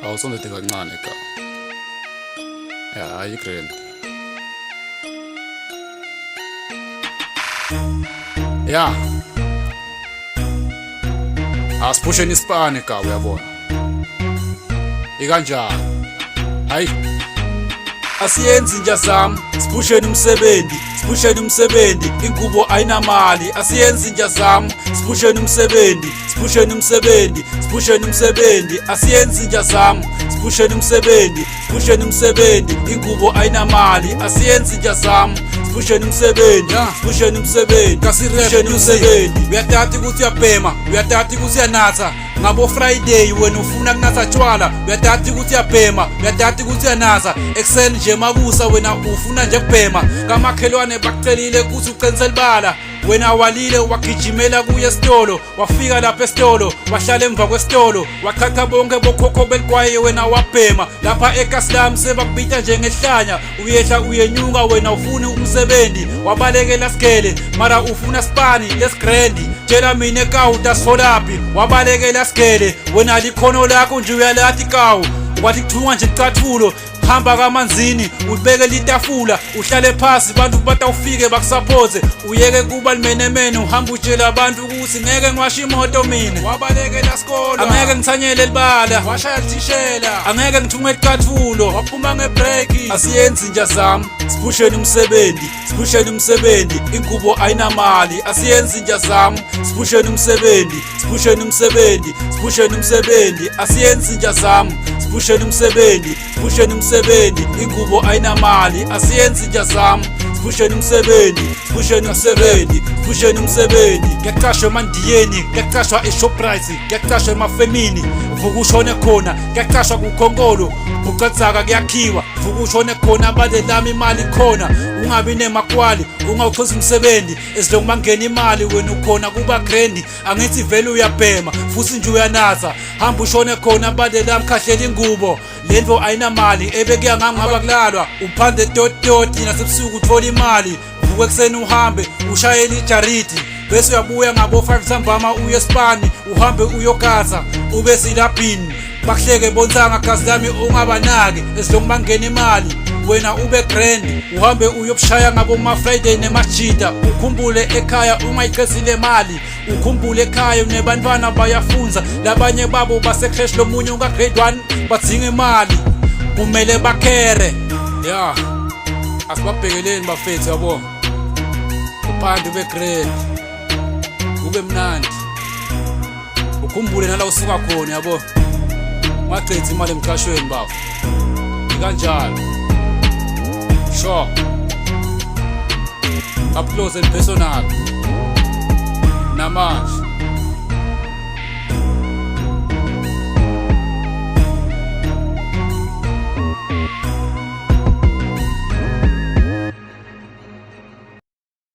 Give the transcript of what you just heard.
awusondete kancane ka ya ayigrand ya asiphusheni isipane ka uyabona ikanjani hayi asiyenzi nja zami siphusheni umsebenzi inkubo ayinamali asiyenzi nja zami siphusheni umsebenzi asiyenzi nja zami siphusheni umsebenzi inkubo ayinamali asiyenzi nja zami siphusheni umsebenzi kasirephusheni uyatati ukuthi uyabhema uyatati ukuthi uyanatha ngabo Friday wena ufuna kunatha tshwala uyatati ukuthi uyabhema uyatati ukuthi uyanatha ekseni nje mabusa wena ufuna nje kubhema kamakhelwane bakucelile ukuthi ucenisela ibala wena walile wagijimela kuye esitolo wafika lapha esitolo wahlala emva kwesitolo wachakha bonke bokhokho beligwaye wena wabhema lapha eKaSlam sebakubita njengehlanya uyehla uyenyuka wena ufuna umsebenzi wabalekela sigele mara ufuna spani lesigrandi tshela mina ekawu tasifolapi wabalekela sigele wena likhono lakho nje uyalathi kawu wathi kuthungwa nje icathulo hamba kamanzini ubeke litafula uhlale phasi bantu batawufike bakusaphoze uyeke kuba limenemene uhamba utshela abantu ukuthi ngeke ngiwashe imoto mina wabalekela sikolo angeke ngithanyele libala washaya lithishela angeke ngithunge icathulo waphuma ngebreak asiyenzi nja zami siphusheni umsebenzi inkubo ayinamali asiyenzi nja zami siphusheni umsebenzi asiyenzi nja zami siphusheni umsebenzi inkubo ayinamali asiyenzi nja zami siphusheni umsebenzi ngiyaqashwa emandiyeni ngiyaqashwa eShoprite ngiyaqashwa emafemini vuka ushone khona ngiyaqashwa kuKhonkolo uqatsaka kuyakhiwa vuka ushone khona abade lami imali khona ungabi nemakwali ungawuxoza umsebenzi esilongu mangena imali wena ukhona kuba grandi angithi vele uyabhema futhi nje uyanatha hamba ushone khona abade lami khahlela ingubo lento ayinamali ebekuya ngangaba kulalwa uphande dot nasebusuku uthola imali vuka ekseni uhambe ushayela ijaridi bese uyabuya ngabo 5 sambama uye Spani uhambe uyokatha ube silabhini bakuhleke bonsanga gazi lami ungabanaki esilongu mangena imali wena ube grand uhambe uyobushaya ngabo ma Friday nemajida ukhumbule ekhaya ungayiqesile imali ukhumbule ekhaya nebantwana bayafunza labanye babo basecresh lomunye unga grade 1 badzinga imali kumele bakhere ya asibabhekeleni bafethu yabo uphande ube grade kube mnandi ukhumbule nala usuka khona yabo waqedza imali emqashweni bafo kanjalo sure up close and personal namanje